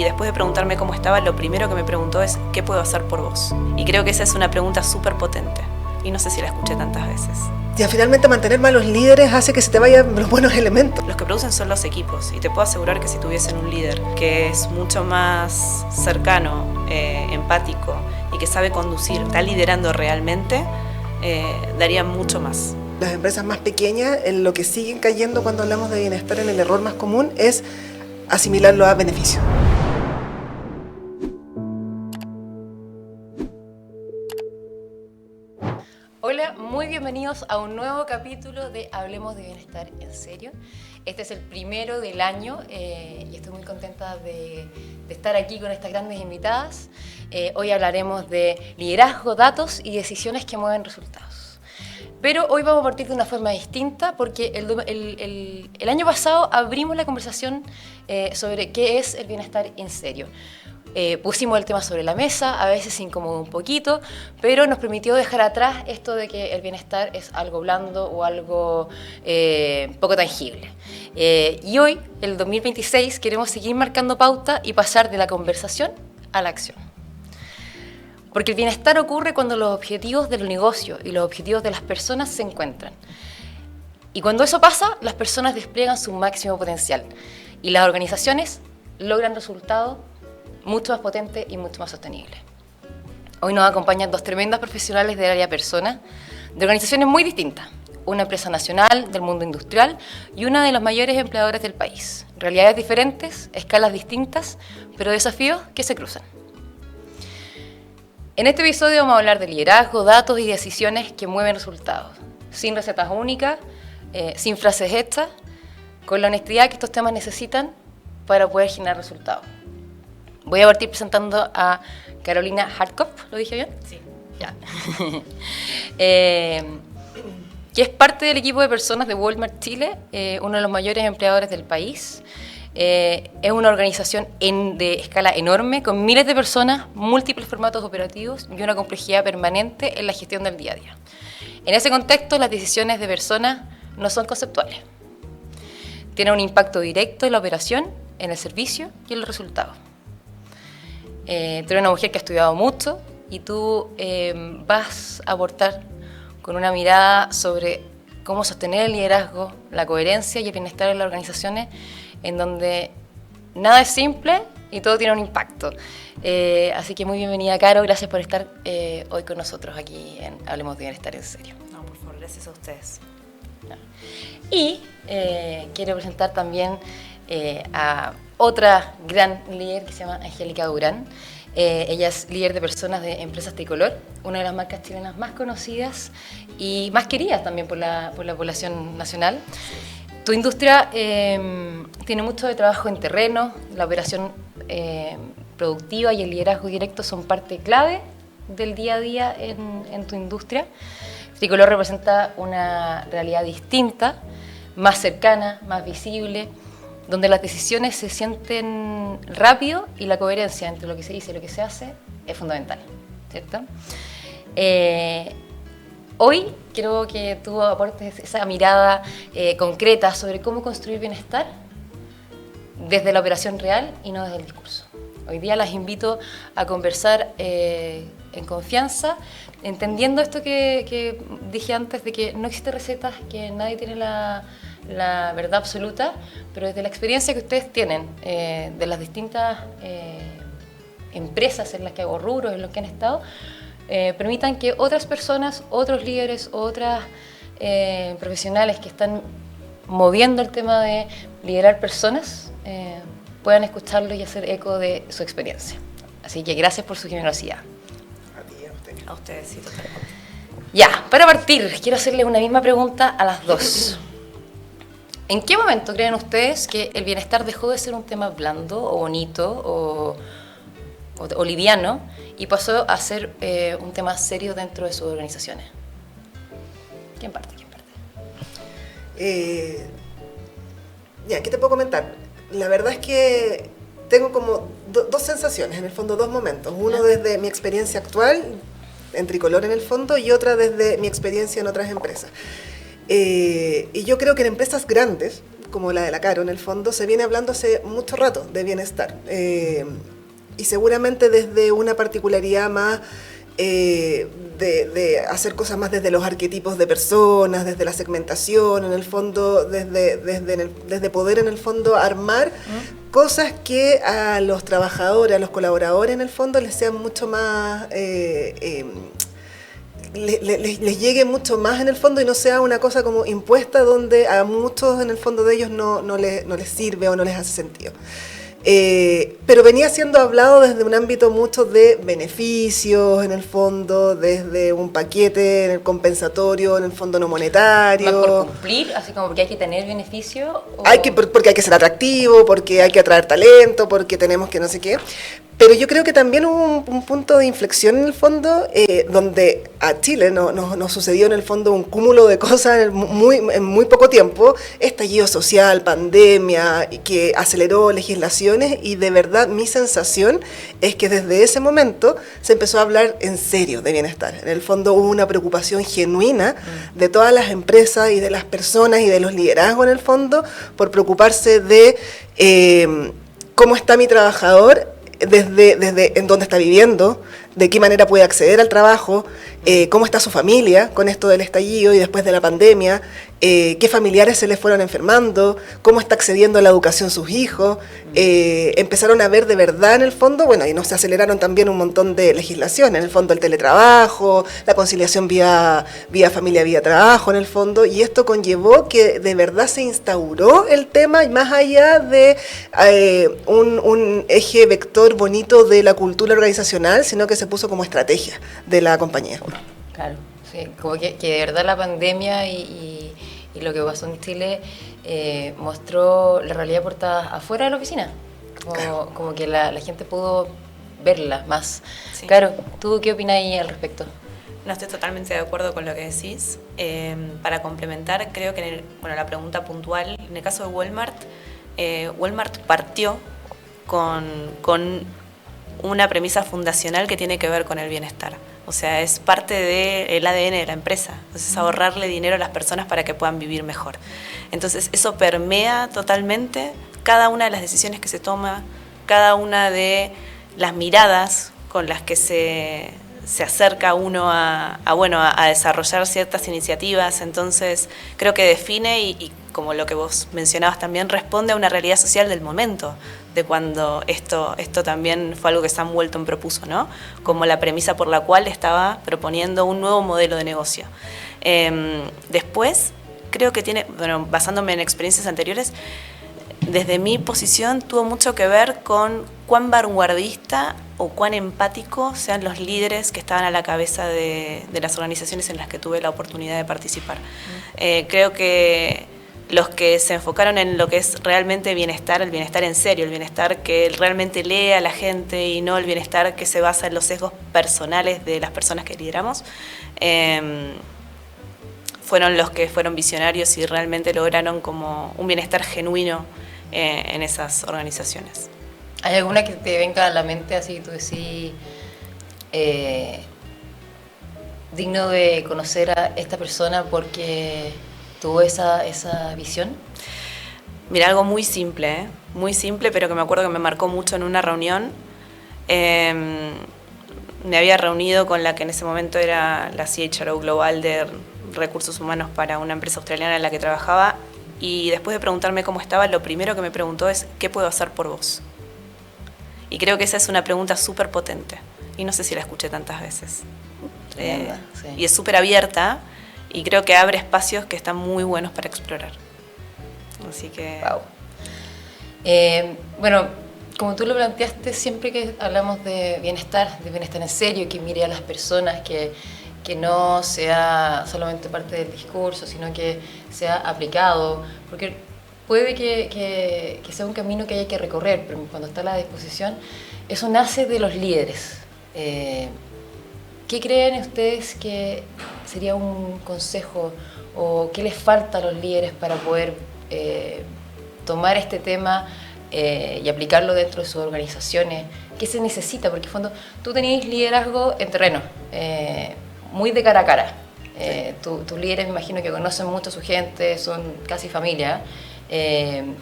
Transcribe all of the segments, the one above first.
y después de preguntarme cómo estaba, lo primero que me preguntó es ¿qué puedo hacer por vos? Y creo que esa es una pregunta súper potente y no sé si la escuché tantas veces. Ya, finalmente mantener malos líderes hace que se te vayan los buenos elementos. Los que producen son los equipos y te puedo asegurar que si tuviesen un líder que es mucho más cercano, empático y que sabe conducir, está liderando realmente, daría mucho más. Las empresas más pequeñas, en lo que siguen cayendo cuando hablamos de bienestar, en el error más común es asimilarlo a beneficio. Hola, muy bienvenidos a un nuevo capítulo de Hablemos de Bienestar en Serio. Este es el primero del año y estoy muy contenta de estar aquí con estas grandes invitadas. Hoy hablaremos de liderazgo, datos y decisiones que mueven resultados. Pero hoy vamos a partir de una forma distinta porque el año pasado abrimos la conversación sobre qué es el bienestar en serio. Pusimos el tema sobre la mesa, a veces incomodó un poquito, pero nos permitió dejar atrás esto de que el bienestar es algo blando o algo poco tangible. Y hoy, el 2026, queremos seguir marcando pauta y pasar de la conversación a la acción. Porque el bienestar ocurre cuando los objetivos del negocio y los objetivos de las personas se encuentran. Y cuando eso pasa, las personas despliegan su máximo potencial y las organizaciones logran resultados mucho más potente y mucho más sostenible. Hoy nos acompañan dos tremendas profesionales del área persona, de organizaciones muy distintas, una empresa nacional del mundo industrial y una de las mayores empleadoras del país. Realidades diferentes, escalas distintas, pero desafíos que se cruzan. En este episodio vamos a hablar de liderazgo, datos y decisiones que mueven resultados, sin recetas únicas, sin frases hechas, con la honestidad que estos temas necesitan para poder generar resultados. Voy a partir presentando a Carolina Hartkopf, ¿lo dije bien? Sí. Ya. Que es parte del equipo de personas de Walmart Chile, uno de los mayores empleadores del país. Es una organización de escala enorme, con miles de personas, múltiples formatos operativos y una complejidad permanente en la gestión del día a día. En ese contexto, las decisiones de personas no son conceptuales. Tienen un impacto directo en la operación, en el servicio y en los resultados. Tú eres una mujer que ha estudiado mucho y tú vas a aportar con una mirada sobre cómo sostener el liderazgo, la coherencia y el bienestar en las organizaciones, en donde nada es simple y todo tiene un impacto. Así que muy bienvenida, Caro, gracias por estar hoy con nosotros aquí en Hablemos de Bienestar en Serio. No, por favor, gracias a ustedes. Y quiero presentar también a otra gran líder que se llama Angélica Durán. Ella es líder de personas de Empresas Tricolor, una de las marcas chilenas más conocidas y más queridas también por la población nacional. Tu industria tiene mucho de trabajo en terreno, la operación productiva y el liderazgo directo son parte clave del día a día en tu industria. Tricolor representa una realidad distinta, más cercana, más visible, donde las decisiones se sienten rápido y la coherencia entre lo que se dice y lo que se hace es fundamental, ¿cierto? Hoy quiero que tú aportes esa mirada concreta sobre cómo construir bienestar desde la operación real y no desde el discurso. Hoy día las invito a conversar en confianza, entendiendo esto que dije antes de que no existen recetas, que nadie tiene la verdad absoluta, pero desde la experiencia que ustedes tienen de las distintas empresas en las que hago rubros, en los que han estado, permitan que otras personas, otros líderes, otras profesionales que están moviendo el tema de liderar personas puedan escucharlo y hacer eco de su experiencia. Así que gracias por su generosidad. A ti, a usted. A ustedes, sí, totalmente. Ya, para partir, quiero hacerle una misma pregunta a las dos. ¿En qué momento creen ustedes que el bienestar dejó de ser un tema blando o bonito o liviano y pasó a ser un tema serio dentro de sus organizaciones? ¿Quién parte? ¿Qué te puedo comentar? La verdad es que tengo como dos sensaciones, en el fondo dos momentos. Uno desde mi experiencia actual, en Tricolor en el fondo, y otra desde mi experiencia en otras empresas. Y yo creo que en empresas grandes, como la de la Caro, en el fondo, se viene hablando hace mucho rato de bienestar. Y seguramente desde una particularidad más de hacer cosas más desde los arquetipos de personas, desde la segmentación, en el fondo, desde poder en el fondo armar cosas que a los trabajadores, a los colaboradores en el fondo les sean mucho más... les llegue mucho más en el fondo y no sea una cosa como impuesta donde a muchos en el fondo de ellos no les sirve o no les hace sentido. Pero venía siendo hablado desde un ámbito mucho de beneficios, en el fondo, desde un paquete en el compensatorio, en el fondo no monetario. ¿Más por cumplir, así como porque hay que tener beneficio? ¿O? Porque hay que ser atractivo, porque hay que atraer talento, porque tenemos que no sé qué. Pero yo creo que también hubo un punto de inflexión en el fondo, donde a Chile nos sucedió en el fondo un cúmulo de cosas en muy poco tiempo, estallido social, pandemia, que aceleró legislaciones, y de verdad mi sensación es que desde ese momento se empezó a hablar en serio de bienestar. En el fondo hubo una preocupación genuina de todas las empresas y de las personas y de los liderazgos en el fondo por preocuparse de cómo está mi trabajador, desde en dónde está viviendo, de qué manera puede acceder al trabajo, cómo está su familia con esto del estallido y después de la pandemia, qué familiares se les fueron enfermando, cómo está accediendo a la educación sus hijos. Empezaron a ver de verdad en el fondo, bueno, y nos se aceleraron también un montón de legislación, en el fondo el teletrabajo, la conciliación vía familia, vía trabajo en el fondo, y esto conllevó que de verdad se instauró el tema, y más allá de un eje vector bonito de la cultura organizacional, sino que se puso como estrategia de la compañía. Claro, sí, como que de verdad la pandemia y lo que pasó en Chile mostró la realidad portada afuera de la oficina, como que la gente pudo verla más. Sí. Claro, ¿tú qué opinas ahí al respecto? No estoy totalmente de acuerdo con lo que decís. Para complementar, creo que la pregunta puntual, en el caso de Walmart, Walmart partió con una premisa fundacional que tiene que ver con el bienestar. O sea, es parte del ADN de la empresa. Entonces, ahorrarle dinero a las personas para que puedan vivir mejor. Entonces, eso permea totalmente cada una de las decisiones que se toma, cada una de las miradas con las que se acerca uno a desarrollar ciertas iniciativas. Entonces, creo que define y como lo que vos mencionabas también, responde a una realidad social del momento, de cuando esto también fue algo que Sam Walton propuso, ¿no? Como la premisa por la cual estaba proponiendo un nuevo modelo de negocio. Después, creo que basándome en experiencias anteriores, desde mi posición tuvo mucho que ver con cuán vanguardista o cuán empático sean los líderes que estaban a la cabeza de las organizaciones en las que tuve la oportunidad de participar. Creo que los que se enfocaron en lo que es realmente bienestar, el bienestar en serio, el bienestar que realmente lee a la gente y no el bienestar que se basa en los sesgos personales de las personas que lideramos, fueron los que fueron visionarios y realmente lograron como un bienestar genuino en esas organizaciones. ¿Hay alguna que te venga a la mente así, tú decís, digno de conocer a esta persona porque tuvo esa visión? Mira, algo muy simple, pero que me acuerdo que me marcó mucho en una reunión. Me había reunido con la que en ese momento era la CHRO global de recursos humanos para una empresa australiana en la que trabajaba, y después de preguntarme cómo estaba, lo primero que me preguntó es ¿qué puedo hacer por vos? Y creo que esa es una pregunta súper potente, y no sé si la escuché tantas veces. Sí. Y es súper abierta, y creo que abre espacios que están muy buenos para explorar. Así que... Wow. Bueno, como tú lo planteaste, siempre que hablamos de bienestar en serio, que mire a las personas, que no sea solamente parte del discurso, sino que sea aplicado, porque puede que sea un camino que haya que recorrer, pero cuando está a la disposición, eso nace de los líderes. ¿Qué creen ustedes que sería un consejo o qué les falta a los líderes para poder tomar este tema y aplicarlo dentro de sus organizaciones? ¿Qué se necesita? Porque en fondo tú tenías liderazgo en terreno, muy de cara a cara. Tus líderes me imagino que conocen mucho a su gente, son casi familia. ¿Qué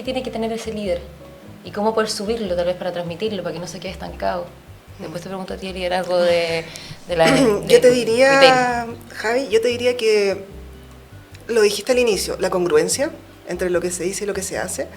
tiene que tener ese líder? ¿Y cómo poder subirlo, tal vez para transmitirlo, para que no se quede estancado? Después te pregunto a ti el liderazgo de la... Yo te diría, Javi, que lo dijiste al inicio, la congruencia entre lo que se dice y lo que se hace.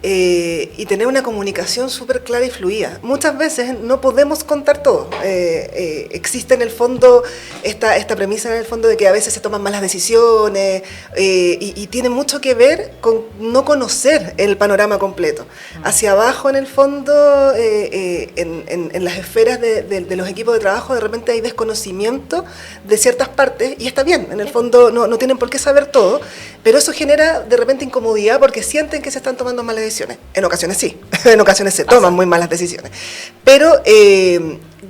Y tener una comunicación súper clara y fluida. Muchas veces no podemos contar todo. Existe en el fondo esta premisa en el fondo de que a veces se toman malas decisiones y tiene mucho que ver con no conocer el panorama completo. Hacia abajo en el fondo, en las esferas de los equipos de trabajo, de repente hay desconocimiento de ciertas partes y está bien, en el fondo no tienen por qué saber todo, pero eso genera de repente incomodidad porque sienten que se están tomando malas decisiones. En ocasiones sí, en ocasiones se toman muy malas decisiones. Pero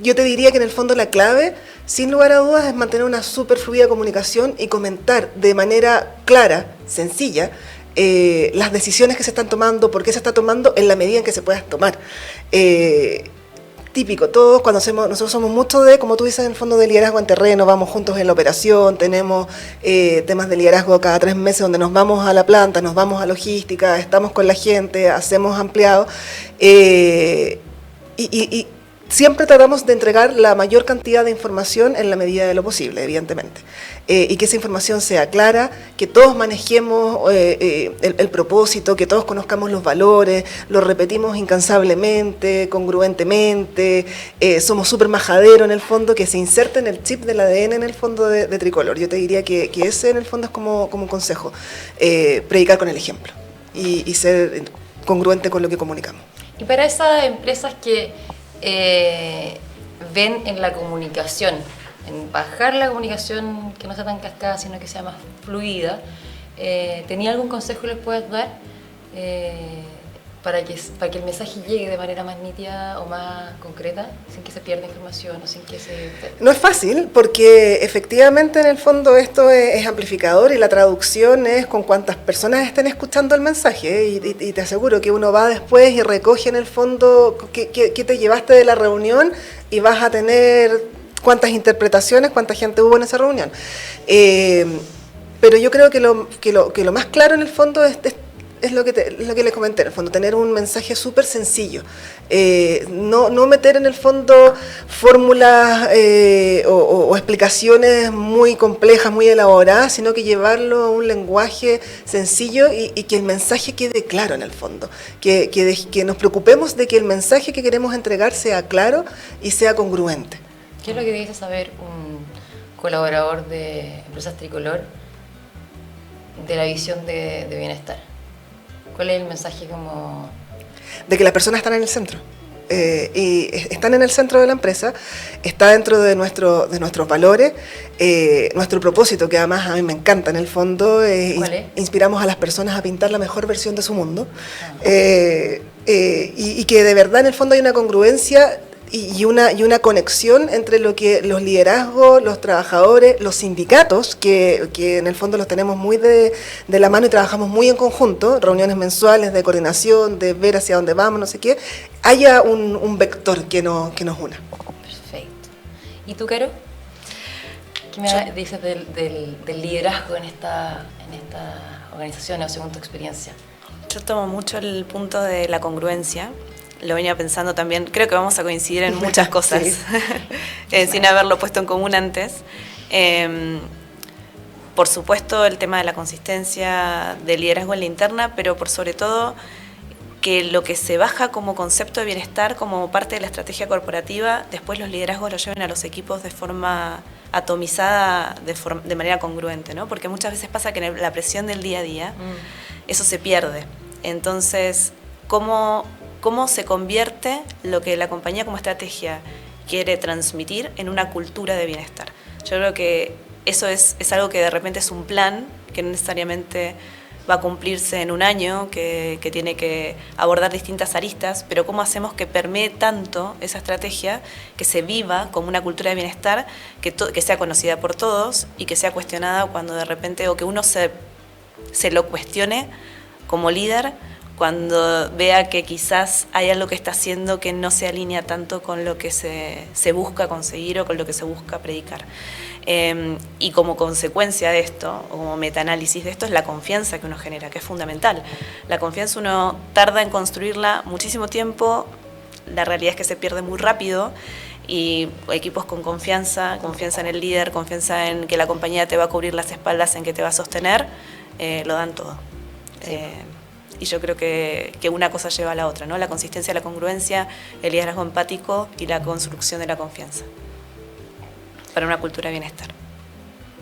yo te diría que en el fondo la clave, sin lugar a dudas, es mantener una súper fluida comunicación y comentar de manera clara, sencilla, las decisiones que se están tomando, por qué se está tomando, en la medida en que se puedan tomar. Típico, todos cuando nosotros somos mucho de, como tú dices, en el fondo de liderazgo en terreno, vamos juntos en la operación, tenemos temas de liderazgo cada 3 meses donde nos vamos a la planta, nos vamos a logística, estamos con la gente, hacemos ampliado y siempre tratamos de entregar la mayor cantidad de información en la medida de lo posible, evidentemente. Y que esa información sea clara, que todos manejemos el propósito, que todos conozcamos los valores, lo repetimos incansablemente, congruentemente, somos súper majaderos en el fondo, que se inserte en el chip del ADN en el fondo de Tricolor. Yo te diría que ese en el fondo es como un consejo, predicar con el ejemplo y ser congruente con lo que comunicamos. Y para esas empresas que ven en la comunicación, en bajar la comunicación que no sea tan cascada, sino que sea más fluida, ¿tenía algún consejo que les puedas dar para que el mensaje llegue de manera más nítida o más concreta, sin que se pierda información o sin que se... No es fácil, porque efectivamente en el fondo esto es amplificador y la traducción es con cuántas personas estén escuchando el mensaje, y te aseguro que uno va después y recoge en el fondo qué te llevaste de la reunión y vas a tener cuántas interpretaciones, cuánta gente hubo en esa reunión. Pero yo creo que lo más claro en el fondo es lo que les comenté, en el fondo, tener un mensaje súper sencillo. No meter en el fondo fórmulas o explicaciones muy complejas, muy elaboradas, sino que llevarlo a un lenguaje sencillo y que el mensaje quede claro en el fondo. Que nos preocupemos de que el mensaje que queremos entregar sea claro y sea congruente. ¿Qué es lo que debe saber un colaborador de Empresas Tricolor de la visión de bienestar? ¿Cuál es el mensaje como...? De que las personas están en el centro. Y están en el centro de la empresa, está dentro de nuestros valores, nuestro propósito, que además a mí me encanta en el fondo, ¿Cuál es? Inspiramos a las personas a pintar la mejor versión de su mundo, y que de verdad en el fondo hay una congruencia y una conexión entre lo que los liderazgos, los trabajadores, los sindicatos, que en el fondo los tenemos muy de la mano y trabajamos muy en conjunto, reuniones mensuales de coordinación, de ver hacia dónde vamos, no sé qué, haya un vector que nos una. Perfecto. ¿Y tú, Caro? ¿Qué me dices del liderazgo en esta organización o según tu experiencia? Yo tomo mucho el punto de la congruencia. Lo venía pensando también, creo que vamos a coincidir en muchas cosas, sí. Sin haberlo puesto en común antes. Por supuesto el tema de la consistencia del liderazgo en la interna, pero por sobre todo que lo que se baja como concepto de bienestar, como parte de la estrategia corporativa, después los liderazgos lo lleven a los equipos de forma atomizada, de manera congruente, ¿no? Porque muchas veces pasa que en la presión del día a día eso se pierde. Entonces, ¿cómo se convierte lo que la compañía como estrategia quiere transmitir en una cultura de bienestar? Yo creo que eso es algo que de repente es un plan que no necesariamente va a cumplirse en un año, que tiene que abordar distintas aristas, pero cómo hacemos que permee tanto esa estrategia, que se viva como una cultura de bienestar, que sea conocida por todos y que sea cuestionada cuando de repente, o que uno se lo cuestione como líder, cuando vea que quizás hay algo que está haciendo que no se alinea tanto con lo que se busca conseguir o con lo que se busca predicar. Y como consecuencia de esto, o como metaanálisis de esto, es la confianza que uno genera, que es fundamental. La confianza uno tarda en construirla muchísimo tiempo, la realidad es que se pierde muy rápido, y equipos con confianza en el líder, confianza en que la compañía te va a cubrir las espaldas, en que te va a sostener, lo dan todo. Sí. Y yo creo que una cosa lleva a la otra, ¿no? La consistencia, la congruencia, el liderazgo empático y la construcción de la confianza para una cultura de bienestar.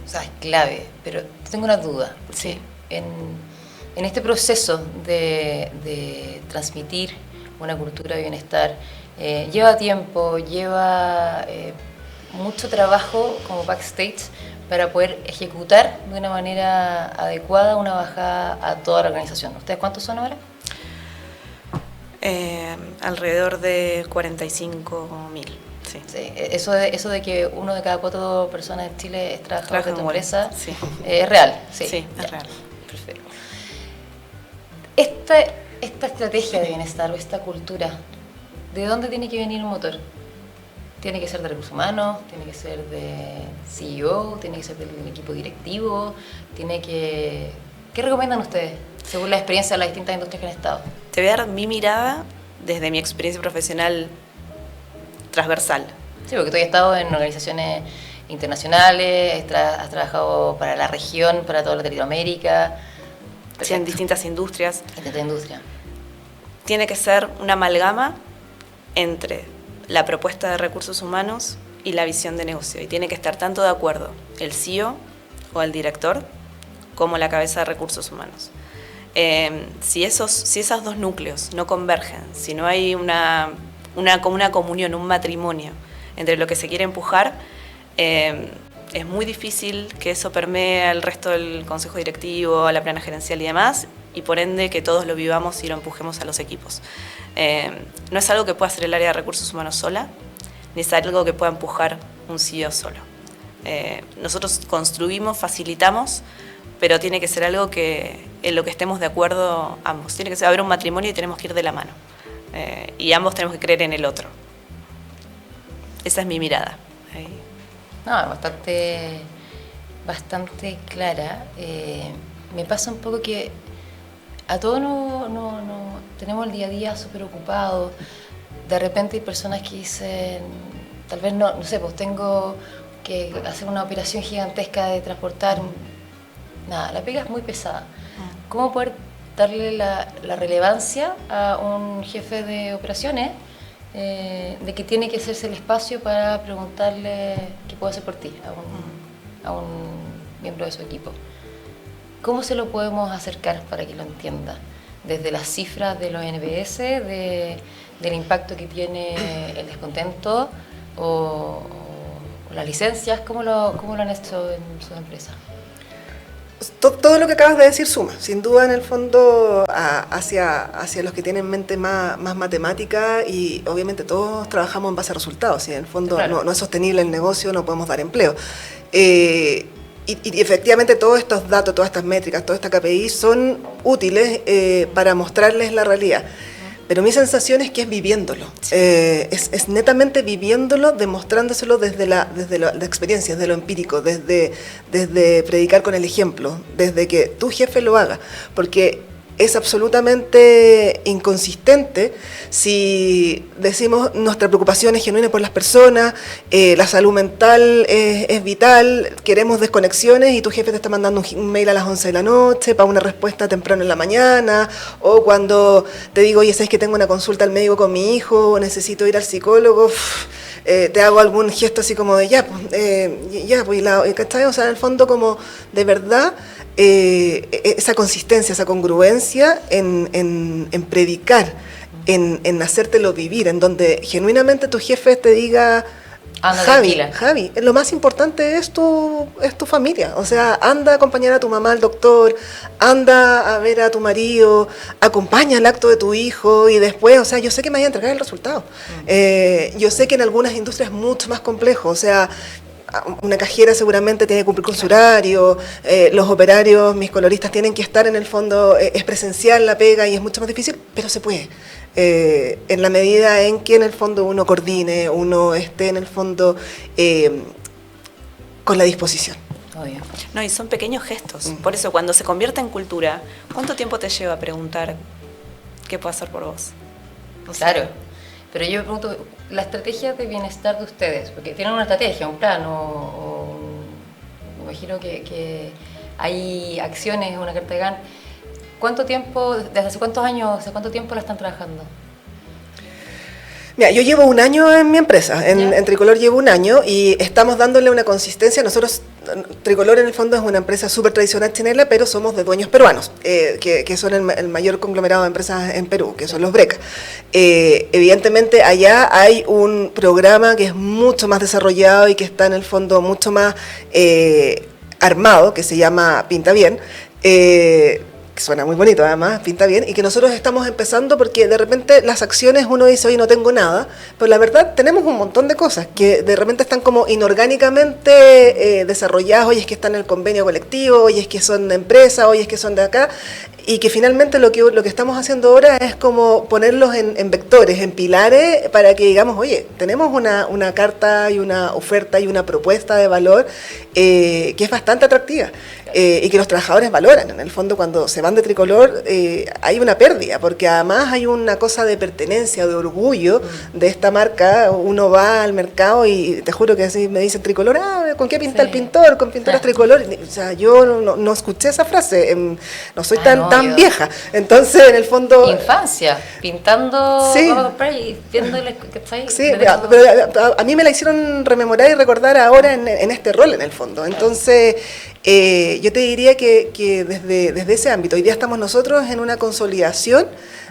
O sea, es clave, pero tengo una duda. Sí. En este proceso de transmitir una cultura de bienestar, lleva tiempo, lleva mucho trabajo como backstage para poder ejecutar de una manera adecuada una bajada a toda la organización. ¿Ustedes cuántos son ahora? Alrededor de 45.000. Sí. Sí, eso de que uno de cada 4 personas en Chile es trabajador de tu empresa, sí. Es real. Sí, sí, es real. Perfecto. Esta estrategia de bienestar o esta cultura, ¿de dónde tiene que venir el motor? ¿Tiene que ser de recursos humanos? ¿Tiene que ser de CEO? ¿Tiene que ser del equipo directivo? ¿Qué recomiendan ustedes según la experiencia de las distintas industrias que han estado? Te voy a dar mi mirada desde mi experiencia profesional transversal. Sí, porque tú has estado en organizaciones internacionales, has trabajado para la región, para toda Latinoamérica. Sí, en distintas industrias. Tiene que ser una amalgama entre la propuesta de recursos humanos y la visión de negocio. Y tiene que estar tanto de acuerdo el CEO o el director como la cabeza de recursos humanos. Si esos dos núcleos no convergen, si no hay una comunión, un matrimonio entre lo que se quiere empujar, es muy difícil que eso permee al resto del consejo directivo, a la plana gerencial y demás, y por ende que todos lo vivamos y lo empujemos a los equipos. No es algo que pueda hacer el área de recursos humanos sola, ni es algo que pueda empujar un CEO solo. Nosotros construimos, facilitamos, pero tiene que ser algo en lo que estemos de acuerdo ambos. Tiene que haber un matrimonio y tenemos que ir de la mano. Y ambos tenemos que creer en el otro. Esa es mi mirada. No, bastante clara. Me pasa un poco que a todos no tenemos el día a día súper ocupado. De repente hay personas que dicen, tal vez no sé, pues tengo que hacer una operación gigantesca de transportar. Nada, la pega es muy pesada. ¿Cómo poder darle la relevancia a un jefe de operaciones de que tiene que hacerse el espacio para preguntarle qué puedo hacer por ti a un miembro de su equipo? ¿Cómo se lo podemos acercar para que lo entienda? Desde las cifras de los NPS, del impacto que tiene el descontento o las licencias, ¿cómo lo han hecho en su empresa? Todo lo que acabas de decir suma, sin duda en el fondo hacia los que tienen mente más matemática, y obviamente todos trabajamos en base a resultados, y en el fondo claro, no es sostenible el negocio, no podemos dar empleo. Y efectivamente todos estos datos, todas estas métricas, toda esta KPI son útiles para mostrarles la realidad. Pero mi sensación es que es viviéndolo, es netamente viviéndolo, demostrándoselo desde la experiencia, desde lo empírico, desde predicar con el ejemplo, desde que tu jefe lo haga, porque es absolutamente inconsistente si decimos nuestra preocupación es genuina por las personas, la salud mental es vital, queremos desconexiones y tu jefe te está mandando un mail a las 11 de la noche para una respuesta temprano en la mañana, o cuando te digo, oye, ¿sabes que tengo una consulta al médico con mi hijo, necesito ir al psicólogo? Te hago algún gesto así como de ¿cachai? O sea, en el fondo como de verdad esa consistencia, esa congruencia en predicar, en hacértelo vivir, en donde genuinamente tu jefe te diga, Javi, lo más importante es tu familia, o sea, anda a acompañar a tu mamá al doctor, anda a ver a tu marido, acompaña el acto de tu hijo y después, o sea, yo sé que me voy a entregar el resultado. Yo sé que en algunas industrias es mucho más complejo, o sea, una cajera seguramente tiene que cumplir con su horario, los operarios, mis coloristas tienen que estar en el fondo, es presencial la pega y es mucho más difícil, pero se puede. En la medida en que en el fondo uno coordine, uno esté en el fondo con la disposición. Obvio. No, y son pequeños gestos. Por eso, cuando se convierte en cultura, ¿cuánto tiempo te lleva a preguntar qué puedo hacer por vos? O sea, Claro, pero yo me pregunto, la estrategia de bienestar de ustedes, porque tienen una estrategia, un plan, me imagino que hay acciones, una carta de GAN. ¿Cuánto tiempo, desde hace cuántos años, hace cuánto tiempo la están trabajando? Mira, yo llevo un año en mi empresa, en Tricolor llevo un año y estamos dándole una consistencia. Nosotros, Tricolor en el fondo es una empresa súper tradicional chilena, pero somos de dueños peruanos, que son el mayor conglomerado de empresas en Perú, que son los Breca. Evidentemente allá hay un programa que es mucho más desarrollado y que está en el fondo mucho más armado, que se llama Pinta Bien, que suena muy bonito además, pinta bien, y que nosotros estamos empezando porque de repente las acciones uno dice, oye, no tengo nada, pero la verdad tenemos un montón de cosas que de repente están como inorgánicamente desarrolladas, oye, es que están en el convenio colectivo, oye, es que son de empresa, oye, es que son de acá, y que finalmente lo que estamos haciendo ahora es como ponerlos en vectores, en pilares, para que digamos, oye, tenemos una carta y una oferta y una propuesta de valor que es bastante atractiva. Y que los trabajadores valoran. En el fondo, cuando se van de Tricolor, hay una pérdida, porque además hay una cosa de pertenencia, de orgullo de esta marca. Uno va al mercado y te juro que así me dicen Tricolor, ¿con qué pinta el pintor? ¿Con pinturas Tricolor? O sea, yo no escuché esa frase, no soy tan vieja. Entonces, en el fondo... Infancia, pintando, sí, y viéndole, ¿cachai? Sí, pero a mí me la hicieron rememorar y recordar ahora en este rol, en el fondo. Entonces... yo te diría que desde ese ámbito, hoy día estamos nosotros en una consolidación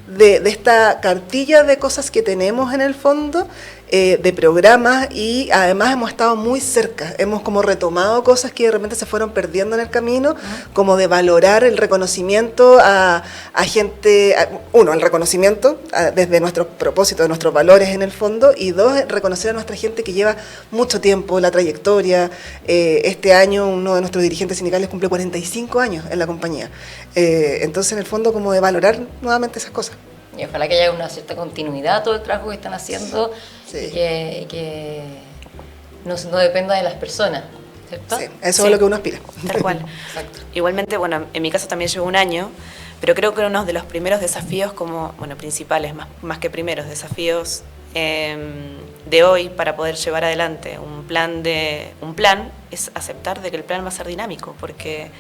de esta cartilla de cosas que tenemos en el fondo, de programas, y además hemos estado muy cerca, hemos como retomado cosas que de repente se fueron perdiendo en el camino, como de valorar el reconocimiento a gente, el reconocimiento desde nuestros propósitos, de nuestros valores en el fondo, y dos, reconocer a nuestra gente que lleva mucho tiempo, la trayectoria. Este año uno de nuestros dirigentes sindicales cumple 45 años en la compañía, entonces en el fondo como de valorar nuevamente esas cosas. Y ojalá que haya una cierta continuidad a todo el trabajo que están haciendo, sí, y que no dependa de las personas, ¿cierto? Sí, eso es lo que uno aspira. Tal cual. Exacto. Igualmente, bueno, en mi caso también llevo un año, pero creo que uno de los primeros desafíos principales, más que primeros desafíos de hoy para poder llevar adelante un plan es aceptar de que el plan va a ser dinámico, porque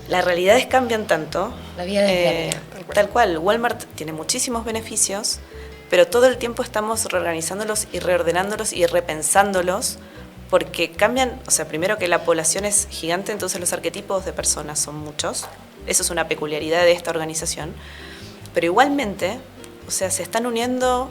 las realidades cambian tanto. La vida es tal cual. Walmart tiene muchísimos beneficios, pero todo el tiempo estamos reorganizándolos y reordenándolos y repensándolos, porque cambian. O sea, primero que la población es gigante, entonces los arquetipos de personas son muchos. Eso es una peculiaridad de esta organización. Pero igualmente, o sea, se está uniendo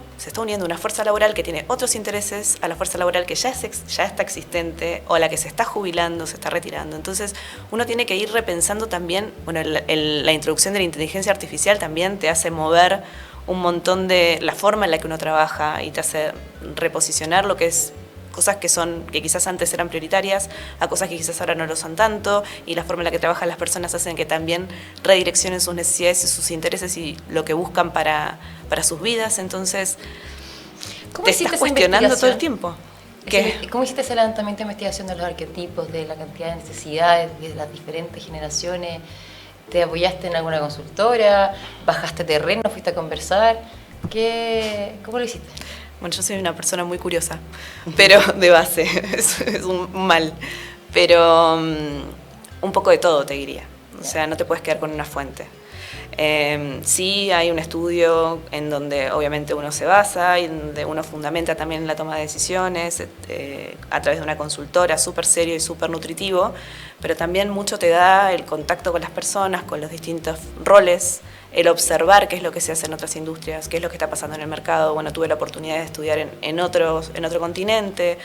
una fuerza laboral que tiene otros intereses a la fuerza laboral que ya está existente, o a la que se está jubilando, se está retirando. Entonces, uno tiene que ir repensando también, la introducción de la inteligencia artificial también te hace mover un montón de la forma en la que uno trabaja y te hace reposicionar lo que es cosas que quizás antes eran prioritarias a cosas que quizás ahora no lo son tanto, y la forma en la que trabajan las personas hacen que también redireccionen sus necesidades y sus intereses y lo que buscan para sus vidas. Entonces te estás cuestionando todo el tiempo. ¿Cómo hiciste ese levantamiento de investigación de los arquetipos, de la cantidad de necesidades, de las diferentes generaciones? ¿Te apoyaste en alguna consultora? ¿Bajaste terreno? ¿Fuiste a conversar? ¿Cómo lo hiciste? Bueno, yo soy una persona muy curiosa, pero de base, es un mal. Pero un poco de todo, te diría. O sea, no te puedes quedar con una fuente. Sí hay un estudio en donde obviamente uno se basa y donde uno fundamenta también la toma de decisiones a través de una consultora, súper serio y súper nutritivo, pero también mucho te da el contacto con las personas, con los distintos roles, el observar qué es lo que se hace en otras industrias, qué es lo que está pasando en el mercado. Bueno, tuve la oportunidad de estudiar en otro continente.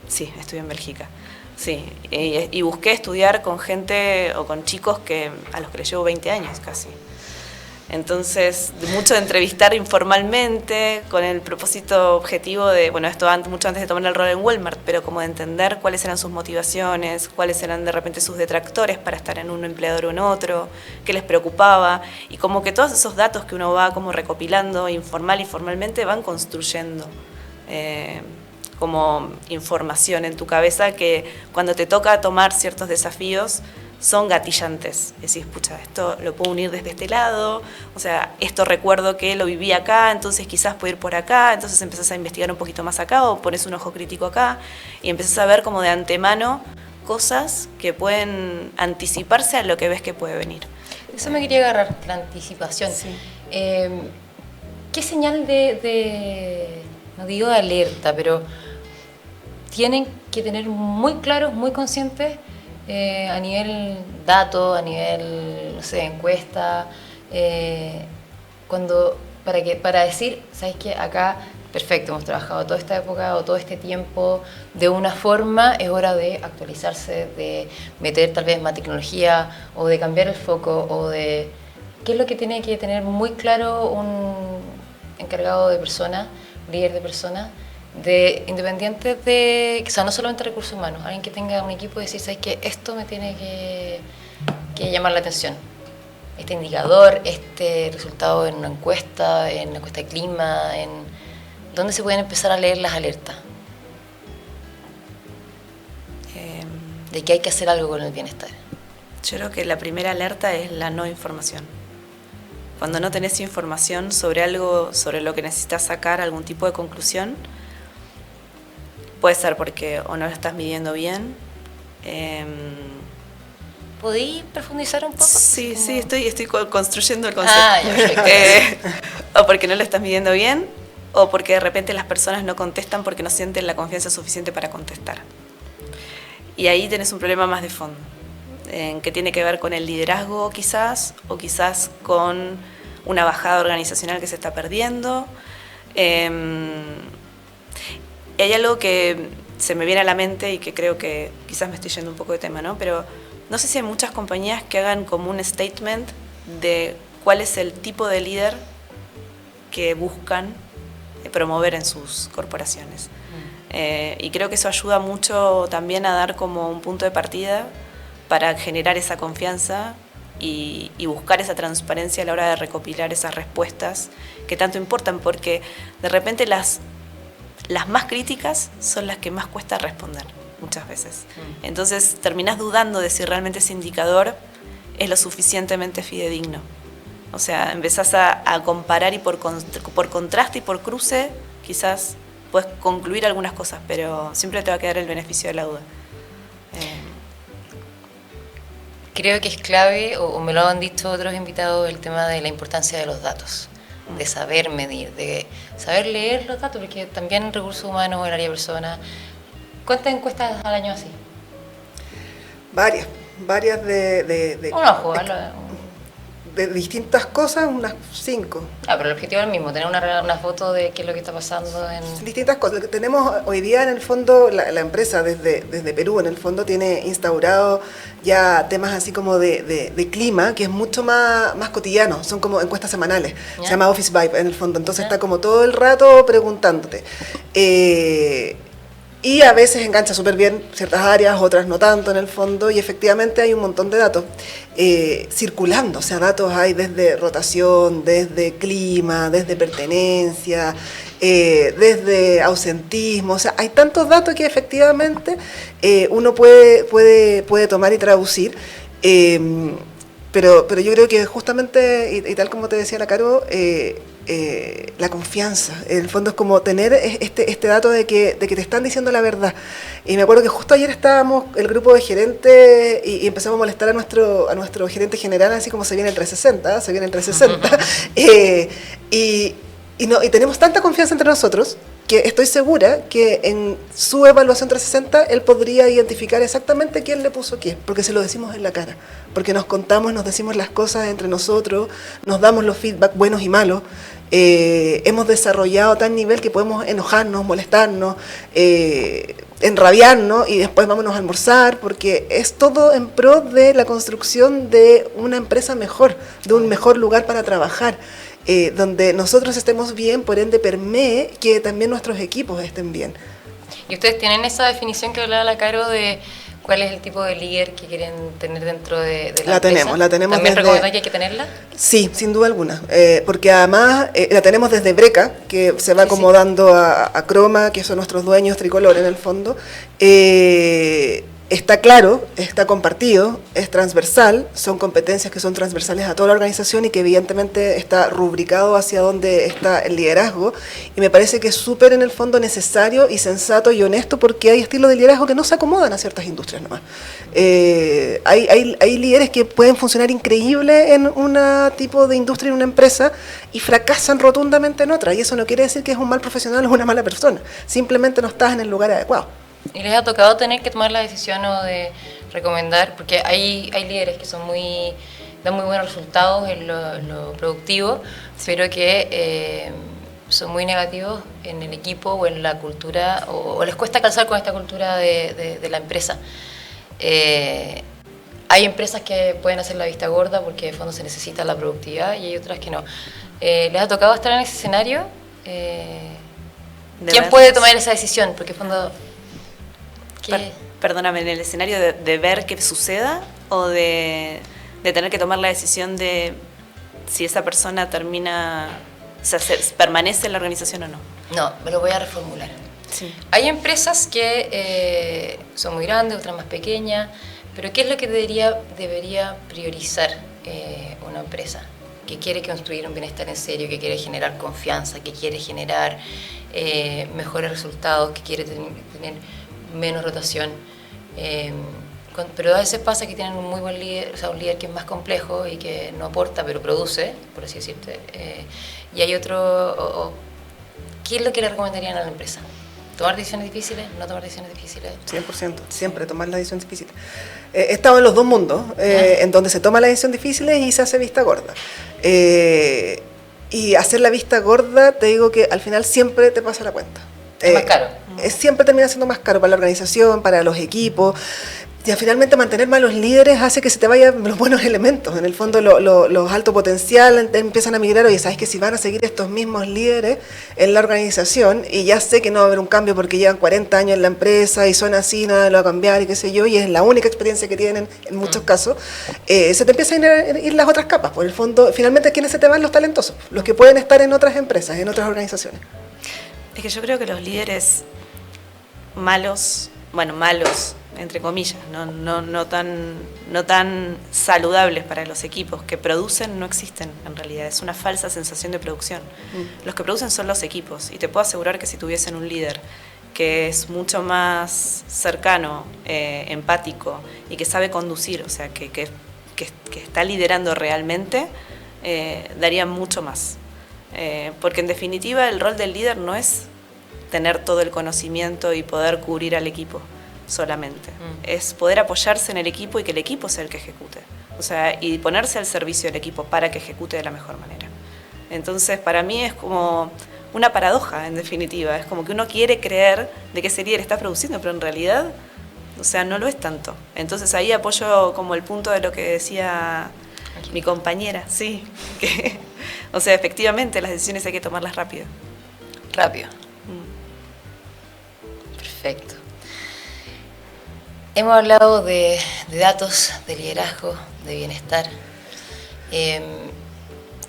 Sí, estudié en Bélgica. Sí, y busqué estudiar con gente o con chicos a los que les llevo 20 años casi. Entonces, mucho de entrevistar informalmente con el propósito objetivo de, esto mucho antes de tomar el rol en Walmart, pero como de entender cuáles eran sus motivaciones, cuáles eran de repente sus detractores para estar en un empleador o en otro, qué les preocupaba, y como que todos esos datos que uno va como recopilando informal y formalmente van construyendo como información en tu cabeza que cuando te toca tomar ciertos desafíos son gatillantes. Decís, pucha, esto lo puedo unir desde este lado, o sea, esto recuerdo que lo viví acá, entonces quizás puedo ir por acá, entonces empezás a investigar un poquito más acá o pones un ojo crítico acá y empezás a ver como de antemano cosas que pueden anticiparse a lo que ves que puede venir. Eso me quería agarrar, la anticipación. Sí. ¿Qué señal no digo de alerta, pero tienen que tener muy claros, muy conscientes a nivel dato, a nivel, no sé, encuesta, para decir, ¿sabes qué? Acá, perfecto, hemos trabajado toda esta época o todo este tiempo de una forma, es hora de actualizarse, de meter tal vez más tecnología o de cambiar el foco o de... ¿Qué es lo que tiene que tener muy claro un encargado de personas, líder de personas, independientes de, o sea, no solamente recursos humanos, alguien que tenga un equipo y decir, ¿sabes qué? Esto me tiene que llamar la atención. Este indicador, este resultado en una encuesta de clima, ¿dónde se pueden empezar a leer las alertas? De que hay que hacer algo con el bienestar. Yo creo que la primera alerta es la no información. Cuando no tenés información sobre algo, sobre lo que necesitas sacar algún tipo de conclusión, puede ser porque o no lo estás midiendo bien. ¿Podéis profundizar un poco? Sí, ¿Cómo? sí, estoy construyendo el concepto. Ya, perfecto. O porque no lo estás midiendo bien, o porque de repente las personas no contestan porque no sienten la confianza suficiente para contestar. Y ahí tenés un problema más de fondo, que tiene que ver con el liderazgo quizás, o quizás con una bajada organizacional que se está perdiendo. Y hay algo que se me viene a la mente y que creo que quizás me estoy yendo un poco de tema, ¿no? Pero no sé si hay muchas compañías que hagan como un statement de cuál es el tipo de líder que buscan promover en sus corporaciones. Y creo que eso ayuda mucho también a dar como un punto de partida para generar esa confianza y buscar esa transparencia a la hora de recopilar esas respuestas que tanto importan, porque de repente las más críticas son las que más cuesta responder muchas veces. Entonces terminás dudando de si realmente ese indicador es lo suficientemente fidedigno. O sea, empezás a comparar y por contraste y por cruce quizás puedes concluir algunas cosas, pero siempre te va a quedar el beneficio de la duda. Creo que es clave, o me lo han dicho otros invitados, el tema de la importancia de los datos, de saber medir, de saber leer los datos, porque también en recursos humanos o en área de personas, ¿cuántas encuestas al año así? Varias de distintas cosas, unas 5. Pero el objetivo es el mismo, tener una foto de qué es lo que está pasando en... Distintas cosas. Lo que tenemos hoy día en el fondo, la empresa desde Perú en el fondo tiene instaurado ya temas así como de clima, que es mucho más cotidiano, son como encuestas semanales, ¿Ya? Se llama Office Vibe en el fondo, entonces ¿Ya? está como todo el rato preguntándote. Y a veces engancha súper bien ciertas áreas, otras no tanto en el fondo, y efectivamente hay un montón de datos circulando, o sea, datos hay desde rotación, desde clima, desde pertenencia, desde ausentismo, o sea, hay tantos datos que efectivamente uno puede tomar y traducir, pero yo creo que justamente, y tal como te decía la Caro, la confianza, en el fondo es como tener este dato de que te están diciendo la verdad. Y me acuerdo que justo ayer estábamos el grupo de gerentes y empezamos a molestar a nuestro gerente general, así como se viene el 360, se viene el 360, y tenemos tanta confianza entre nosotros que estoy segura que en su evaluación 360 él podría identificar exactamente quién le puso qué, porque se lo decimos en la cara, porque nos contamos, nos decimos las cosas entre nosotros, nos damos los feedback buenos y malos, hemos desarrollado a tal nivel que podemos enojarnos, molestarnos, enrabiarnos y después vámonos a almorzar, porque es todo en pro de la construcción de una empresa mejor, de un mejor lugar para trabajar. Donde nosotros estemos bien, por ende permee que también nuestros equipos estén bien. Y ustedes tienen esa definición que hablaba la Caro de ¿Cuál es el tipo de líder que quieren tener dentro de la La empresa? tenemos ¿También desde... recomendan que hay que tenerla? Sí, sin duda alguna, porque además la tenemos desde Breca, que se va acomodando a Croma, que son nuestros dueños Tricolor en el fondo. Está claro, está compartido, es transversal, son competencias que son transversales a toda la organización y que evidentemente está rubricado hacia donde está el liderazgo, y me parece que es súper en el fondo necesario y sensato y honesto, porque hay estilos de liderazgo que no se acomodan a ciertas industrias nomás. Hay líderes que pueden funcionar increíble en un tipo de industria, en una empresa, y fracasan rotundamente en otra, y eso no quiere decir que es un mal profesional o una mala persona, simplemente no estás en el lugar adecuado. ¿Y les ha tocado tener que tomar la decisión o de recomendar? Porque hay líderes que dan muy buenos resultados en lo productivo, pero que son muy negativos en el equipo o en la cultura, o les cuesta calzar con esta cultura de la empresa. Hay empresas que pueden hacer la vista gorda porque de fondo se necesita la productividad, y hay otras que no. ¿Les ha tocado estar en ese escenario? ¿Quién puede tomar esa decisión? Porque de fondo... Perdóname, ¿en el escenario de ver qué suceda o de tener que tomar la decisión de si esa persona permanece en la organización o no? No, me lo voy a reformular. Sí. Hay empresas que son muy grandes, otras más pequeñas, pero ¿qué es lo que debería priorizar una empresa que quiere construir un bienestar en serio, que quiere generar confianza, que quiere generar mejores resultados, que quiere tener menos rotación, pero a veces pasa que tienen un muy buen líder, o sea, un líder que es más complejo y que no aporta pero produce, por así decirte, y hay otro, ¿qué es lo que le recomendarían a la empresa? ¿Tomar decisiones difíciles? ¿No tomar decisiones difíciles? 100%, siempre tomar las decisiones difíciles. He estado en los dos mundos, en donde se toma las decisiones difíciles y se hace vista gorda. Y hacer la vista gorda, te digo que al final siempre te pasa la cuenta. Es más caro. Siempre termina siendo más caro para la organización, para los equipos. Y finalmente mantener malos líderes hace que se te vayan los buenos elementos. En el fondo los alto potencial empiezan a migrar. Oye, sabes que si van a seguir estos mismos líderes en la organización, y ya sé que no va a haber un cambio porque llevan 40 años en la empresa y son así, nada lo va a cambiar y qué sé yo, y es la única experiencia que tienen en muchos casos, se te empiezan a ir las otras capas. Por el fondo, finalmente, ¿quiénes se te van? Los talentosos, los que pueden estar en otras empresas, en otras organizaciones. Es que yo creo que los líderes malos, entre comillas, no tan saludables para los equipos que producen, no existen en realidad, es una falsa sensación de producción. Los que producen son los equipos, y te puedo asegurar que si tuviesen un líder que es mucho más cercano, empático y que sabe conducir, o sea, que está liderando realmente, daría mucho más. Porque en definitiva el rol del líder no es tener todo el conocimiento y poder cubrir al equipo solamente, es poder apoyarse en el equipo y que el equipo sea el que ejecute, o sea, y ponerse al servicio del equipo para que ejecute de la mejor manera. Entonces, para mí es como una paradoja, en definitiva, es como que uno quiere creer de que ese líder está produciendo, pero en realidad, o sea, no lo es tanto. Entonces ahí apoyo como el punto de lo que decía mi compañera, sí, que, o sea, efectivamente las decisiones hay que tomarlas rápido. Perfecto. Hemos hablado de datos, de liderazgo, de bienestar.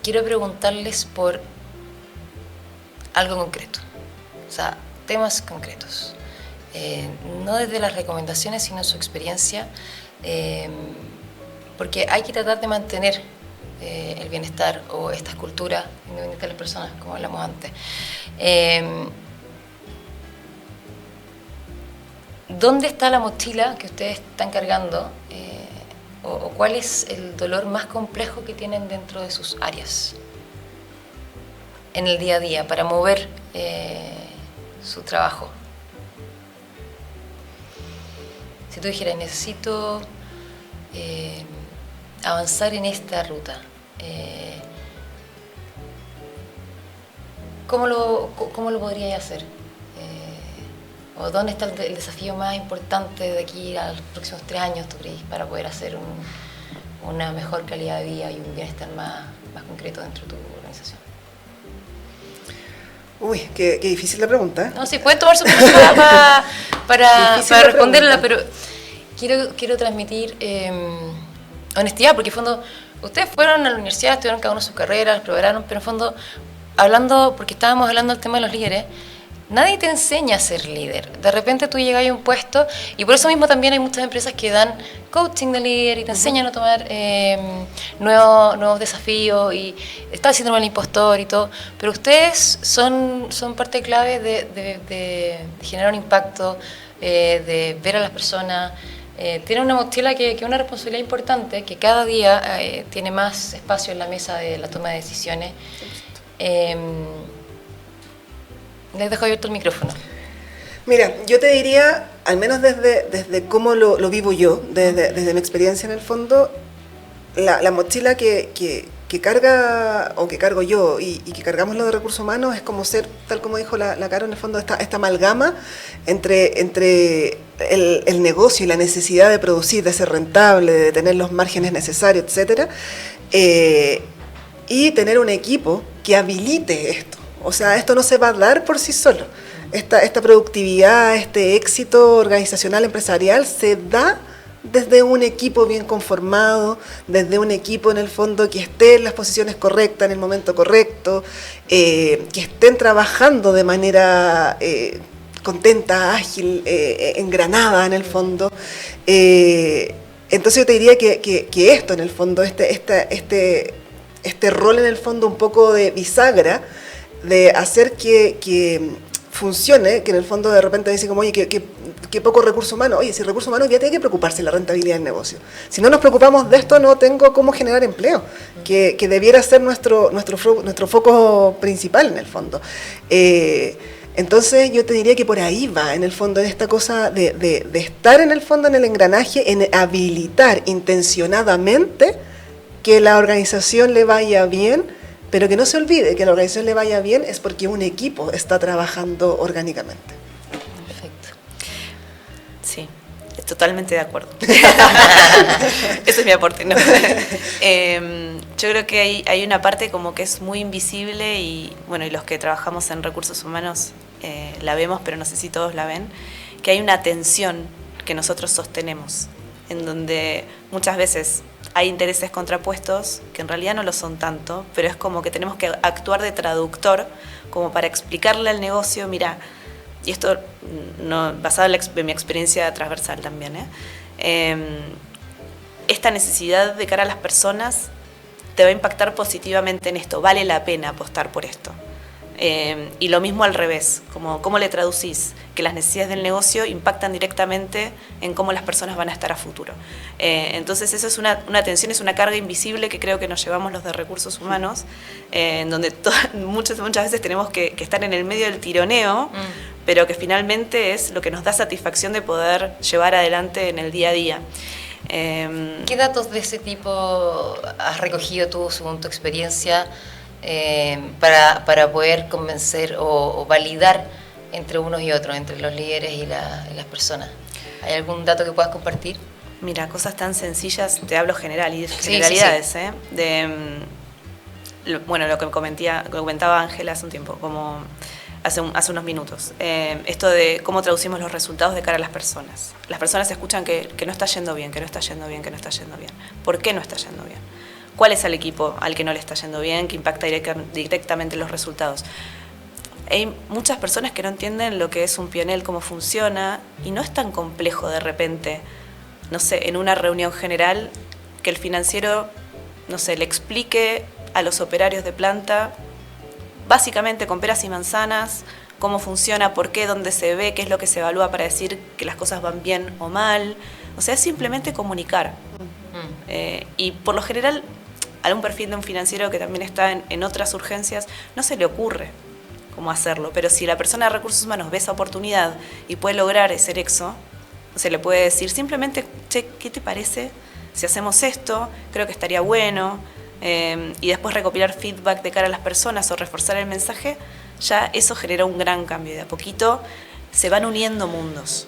Quiero preguntarles por algo concreto, o sea, temas concretos. No desde las recomendaciones, sino su experiencia, porque hay que tratar de mantener el bienestar o estas culturas independientes de las personas, como hablamos antes. ¿Dónde está la mochila que ustedes están cargando? ¿O cuál es el dolor más complejo que tienen dentro de sus áreas en el día a día para mover su trabajo? Si tú dijeras, necesito avanzar en esta ruta, ¿cómo lo podrías hacer? ¿O dónde está el desafío más importante de aquí a los próximos 3 años, tú crees, para poder hacer una mejor calidad de vida y un bienestar más concreto dentro de tu organización? Uy, qué difícil la pregunta. No, sí, pueden tomar su tiempo para responderla, pero quiero transmitir honestidad, porque en fondo ustedes fueron a la universidad, estudiaron cada uno sus carreras, probaron, pero en fondo, porque estábamos hablando del tema de los líderes, nadie te enseña a ser líder. De repente tú llegas a un puesto, y por eso mismo también hay muchas empresas que dan coaching de líder y te enseñan a tomar nuevos desafíos, y está el síndrome del impostor y todo, pero ustedes son parte clave de generar un impacto, de ver a las personas. Tienen una mochila que es una responsabilidad importante, que cada día tiene más espacio en la mesa de la toma de decisiones. Les dejo abierto el micrófono. Mira, yo te diría, al menos desde cómo lo vivo yo, desde mi experiencia en el fondo, la mochila que carga, o que cargo yo y que cargamos los de recursos humanos, es como ser, tal como dijo la Caro, en el fondo esta amalgama entre el negocio y la necesidad de producir, de ser rentable, de tener los márgenes necesarios, etcétera, y tener un equipo que habilite esto. O sea, esto no se va a dar por sí solo. Esta productividad, este éxito organizacional, empresarial, se da desde un equipo bien conformado, desde un equipo en el fondo que esté en las posiciones correctas, en el momento correcto, que estén trabajando de manera contenta, ágil, engranada en el fondo. Entonces yo te diría que esto en el fondo, este rol en el fondo un poco de bisagra, de hacer que funcione, que en el fondo de repente dicen como, oye, que poco recurso humano. Oye, si recurso humano ya tiene que preocuparse de la rentabilidad del negocio. Si no nos preocupamos de esto, no tengo cómo generar empleo, que debiera ser nuestro foco principal en el fondo. Entonces yo te diría que por ahí va, en el fondo, en esta cosa de estar en el fondo en el engranaje, en habilitar intencionadamente que la organización le vaya bien, pero que no se olvide que la organización le vaya bien es porque un equipo está trabajando orgánicamente. Perfecto. Sí, totalmente de acuerdo. Ese es mi aporte, ¿no? Yo creo que hay una parte como que es muy invisible y los que trabajamos en recursos humanos la vemos, pero no sé si todos la ven, que hay una tensión que nosotros sostenemos, en donde muchas veces hay intereses contrapuestos, que en realidad no lo son tanto, pero es como que tenemos que actuar de traductor, como para explicarle al negocio, mira, y esto basado en mi experiencia transversal también, esta necesidad de cara a las personas te va a impactar positivamente en esto, vale la pena apostar por esto. Y lo mismo al revés, ¿cómo le traducís? Que las necesidades del negocio impactan directamente en cómo las personas van a estar a futuro. Entonces eso es una tensión, es una carga invisible que creo que nos llevamos los de recursos humanos, en donde muchas veces tenemos que estar en el medio del tironeo, pero que finalmente es lo que nos da satisfacción de poder llevar adelante en el día a día. ¿Qué datos de ese tipo has recogido tú, según tu experiencia, para poder convencer o validar entre unos y otros, entre los líderes y las personas? ¿Hay algún dato que puedas compartir? Mira, cosas tan sencillas, te hablo generalidades, sí. Lo que comentaba Ángela hace un tiempo, como hace unos minutos. Esto de cómo traducimos los resultados de cara a las personas. Las personas escuchan que no está yendo bien, que no está yendo bien, que no está yendo bien. ¿Por qué no está yendo bien? ¿Cuál es el equipo al que no le está yendo bien, que impacta directamente los resultados? Hay muchas personas que no entienden lo que es un P&L, cómo funciona, y no es tan complejo de repente, no sé, en una reunión general, que el financiero, no sé, le explique a los operarios de planta, básicamente con peras y manzanas, cómo funciona, por qué, dónde se ve, qué es lo que se evalúa para decir que las cosas van bien o mal. O sea, es simplemente comunicar. Y por lo general, a un perfil de un financiero que también está en otras urgencias, no se le ocurre cómo hacerlo. Pero si la persona de recursos humanos ve esa oportunidad y puede lograr ese nexo, se le puede decir simplemente, che, ¿qué te parece si hacemos esto? Creo que estaría bueno. Y después recopilar feedback de cara a las personas o reforzar el mensaje, ya eso genera un gran cambio. Y de a poquito se van uniendo mundos,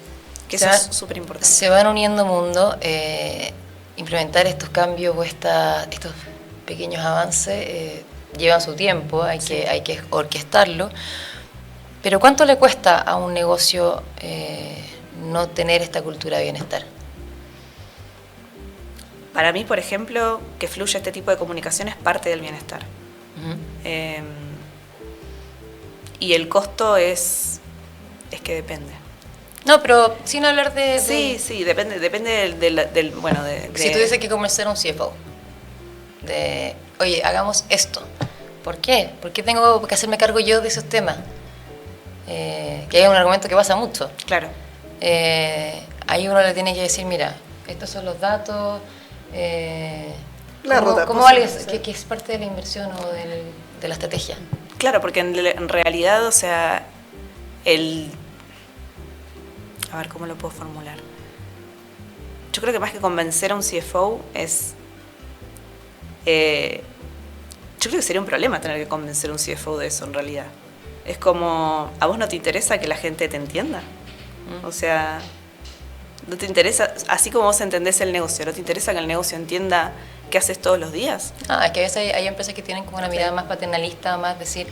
que eso es súper importante. Se van uniendo mundos. Implementar estos cambios o estos pequeños avances llevan su tiempo, hay que orquestarlo. Pero ¿cuánto le cuesta a un negocio no tener esta cultura de bienestar? para mí, por ejemplo, que fluya este tipo de comunicación es parte del bienestar. Y el costo es que depende. No, pero sin hablar de... Sí, depende del bueno, Si tuviese que convencer a un CFO de, oye, hagamos esto. ¿Por qué? ¿Por qué tengo que hacerme cargo yo de esos temas? Que hay un argumento que pasa mucho. Claro. Ahí uno le tiene que decir, mira, estos son los datos, ¿cómo vale que es parte de la inversión o de la estrategia? Claro, porque en realidad, o sea, a ver, ¿cómo lo puedo formular? Yo creo que más que convencer a un CFO es... yo creo que sería un problema tener que convencer a un CFO de eso en realidad. Es como, ¿a vos no te interesa que la gente te entienda? O sea, ¿no te interesa, así como vos entendés el negocio, no te interesa que el negocio entienda qué haces todos los días? Es que a veces hay empresas que tienen como una mirada más paternalista, más decir,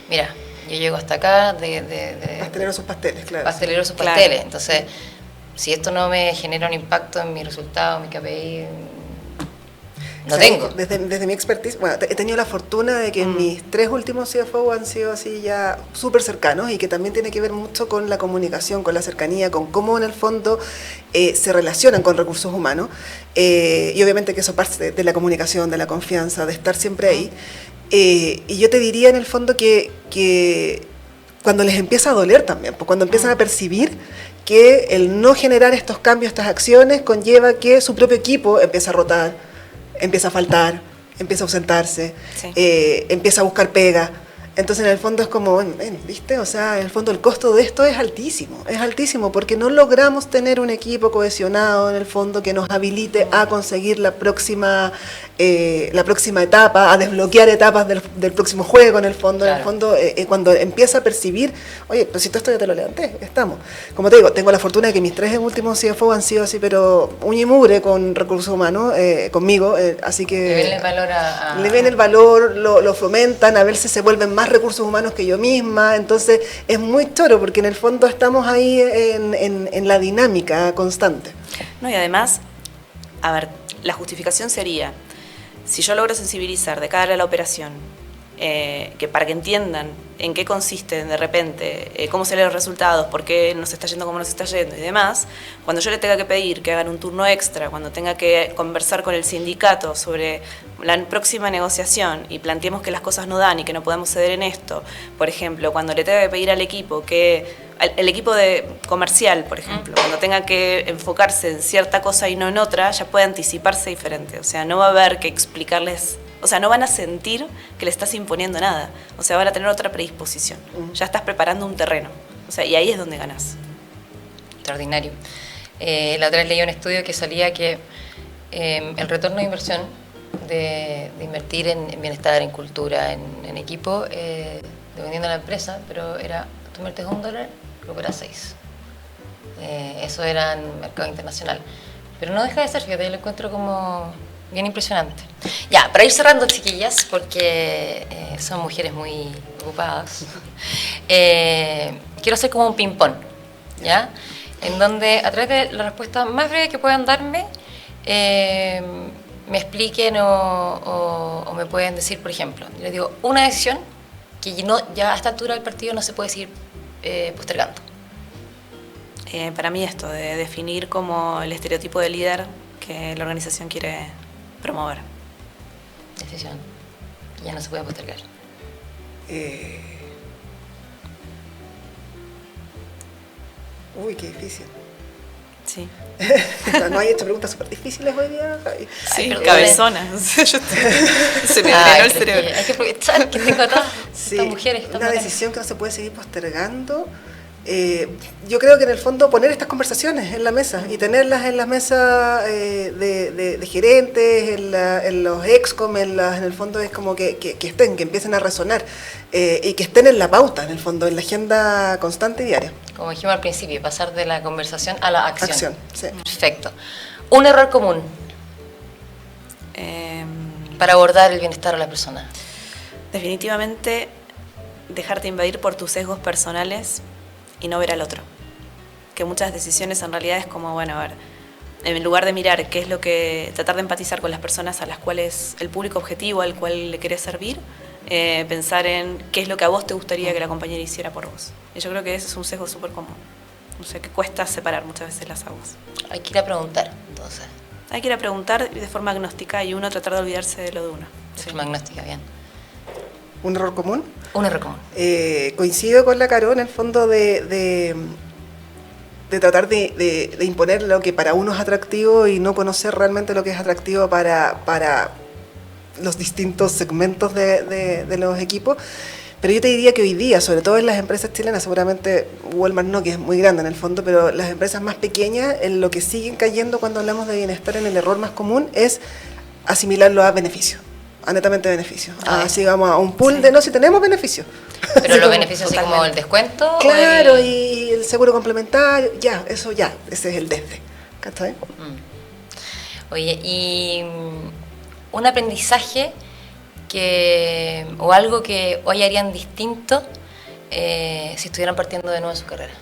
mira, yo llego hasta acá pastelero sus pasteles, claro. Pastelero sus pasteles. Entonces, si esto no me genera un impacto en mi resultado, en mi KPI, no tengo. Desde mi expertise, bueno, he tenido la fortuna de que mis 3 últimos CFO han sido así ya súper cercanos y que también tiene que ver mucho con la comunicación, con la cercanía, con cómo en el fondo se relacionan con recursos humanos y obviamente que eso parte de la comunicación, de la confianza, de estar siempre ahí. Y yo te diría en el fondo que cuando les empieza a doler también, pues cuando empiezan a percibir que el no generar estos cambios, estas acciones, conlleva que su propio equipo empieza a rotar, empieza a faltar, empieza a ausentarse, sí. Empieza a buscar pega. Entonces, en el fondo es como, ¿viste? O sea, en el fondo el costo de esto es altísimo porque no logramos tener un equipo cohesionado en el fondo que nos habilite a conseguir la próxima etapa, a desbloquear etapas del próximo juego en el fondo. Claro. En el fondo, cuando empieza a percibir, oye, pero si todo esto ya te lo levanté, estamos. Como te digo, tengo la fortuna de que mis 3 últimos CFO han sido así, pero uña y mugre con recursos humanos, conmigo, así que... Le ven el valor Le ven el valor, lo fomentan, a ver si se vuelven más recursos humanos que yo misma, entonces es muy choro porque en el fondo estamos ahí en la dinámica constante. No, y además, a ver, la justificación sería, si yo logro sensibilizar de cara a la operación, que para que entiendan en qué consiste de repente, cómo se leen los resultados, por qué nos está yendo como nos está yendo y demás, cuando yo le tenga que pedir que hagan un turno extra, cuando tenga que conversar con el sindicato sobre la próxima negociación y planteemos que las cosas no dan y que no podemos ceder en esto, por ejemplo, cuando le tenga que pedir al equipo el equipo de comercial, por ejemplo, cuando tenga que enfocarse en cierta cosa y no en otra, ya puede anticiparse diferente. O sea, no va a haber que explicarles, o sea, no van a sentir que le estás imponiendo nada. O sea, van a tener otra predisposición. Ya estás preparando un terreno. O sea, y ahí es donde ganás. Extraordinario. La otra vez leí un estudio que salía que el retorno de inversión de invertir en bienestar, en cultura, en equipo, dependiendo de la empresa, pero era, tú inviertes $1, recuperas 6. Eso era en mercado internacional. Pero no deja de ser, fíjate, yo lo encuentro como bien impresionante. Ya, para ir cerrando, chiquillas, porque son mujeres muy ocupadas, quiero hacer como un ping-pong, ¿ya? En donde, a través de la respuesta más breve que puedan darme, me expliquen o me pueden decir, por ejemplo, les digo, una decisión que ya a esta altura del partido no se puede seguir postergando. Para mí esto, de definir como el estereotipo de líder que la organización quiere promover. Decisión que ya no se puede postergar. Uy, qué difícil. Sí. ¿No hay hecho preguntas súper difíciles hoy día, Javi? Sí, cabezonas. Se me drenó el cerebro. Hay que aprovechar que tengo a todas estas mujeres. Una decisión que no se puede seguir postergando. Yo creo que en el fondo poner estas conversaciones en la mesa y tenerlas en las mesas de gerentes, en los excom, en el fondo es como que estén, que empiecen a resonar y que estén en la pauta, en el fondo, en la agenda constante y diaria. Como dijimos al principio, pasar de la conversación a la acción. Acción, sí. Perfecto. Un error común para abordar el bienestar de la persona. Definitivamente dejarte invadir por tus sesgos personales y no ver al otro. Que muchas decisiones en realidad es como, bueno, a ver, en lugar de mirar qué es lo que, tratar de empatizar con las personas a las cuales, el público objetivo al cual le querés servir, pensar en qué es lo que a vos te gustaría que la compañera hiciera por vos. Y yo creo que ese es un sesgo súper común. O sea, que cuesta separar muchas veces las aguas. Hay que ir a preguntar, entonces. Hay que ir a preguntar de forma agnóstica y uno tratar de olvidarse de lo de uno. De forma agnóstica, bien. ¿Un error común? Un error común. Coincido con la Caro en el fondo de tratar de imponer lo que para uno es atractivo y no conocer realmente lo que es atractivo para los distintos segmentos de los equipos. Pero yo te diría que hoy día, sobre todo en las empresas chilenas, seguramente Walmart no, que es muy grande en el fondo, pero las empresas más pequeñas, en lo que siguen cayendo cuando hablamos de bienestar, en el error más común, es asimilarlo a beneficio, a netamente beneficio. Así vamos a un pool de no, si tenemos beneficios. Pero los beneficios así como el descuento. Claro, y el seguro complementario, ya, eso ya, ese es el desde. ¿Cachai? Oye, y un aprendizaje o algo que hoy harían distinto si estuvieran partiendo de nuevo en su carrera.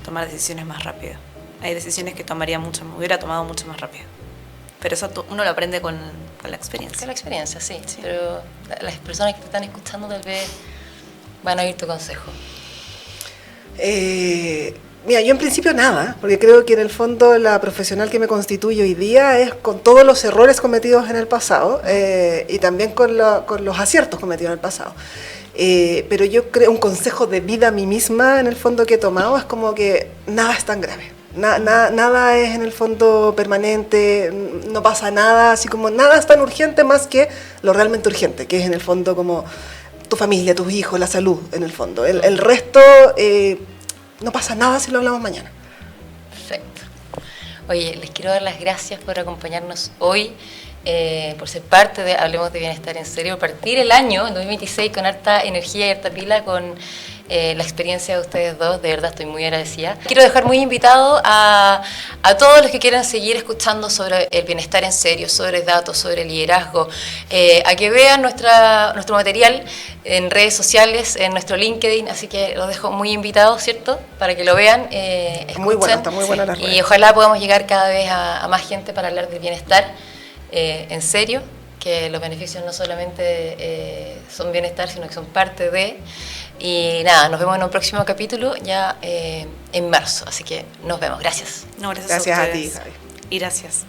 Tomar decisiones más rápido. Hay decisiones que hubiera tomado mucho más rápido. Pero eso uno lo aprende con la experiencia. Con la experiencia, sí. Pero las personas que te están escuchando tal vez van a oír tu consejo. Mira, yo en principio nada, porque creo que en el fondo la profesional que me constituye hoy día es con todos los errores cometidos en el pasado y también con los aciertos cometidos en el pasado. Pero yo creo, un consejo de vida a mí misma en el fondo que he tomado es como que nada es tan grave. Nada es en el fondo permanente, no pasa nada, así como nada es tan urgente más que lo realmente urgente, que es en el fondo como tu familia, tus hijos, la salud en el fondo. El resto... no pasa nada si lo hablamos mañana. Perfecto. Oye, les quiero dar las gracias por acompañarnos hoy, por ser parte de Hablemos de Bienestar en Serio, partir el año, en 2026, con harta energía y harta pila, con la experiencia de ustedes dos. De verdad estoy muy agradecida. Quiero dejar muy invitado a todos los que quieran seguir escuchando sobre el bienestar en serio, sobre datos, sobre liderazgo, a que vean nuestro material en redes sociales, en nuestro LinkedIn, así que los dejo muy invitados, ¿cierto? Para que lo vean, escuchen. Muy bueno, está muy buena la red. Y ojalá podamos llegar cada vez a más gente para hablar del bienestar en serio, que los beneficios no solamente son bienestar, sino que son parte de... Y nada, nos vemos en un próximo capítulo ya en marzo, así que nos vemos. Gracias. No, gracias Gracias a a ustedes. ti, Javi. Y gracias.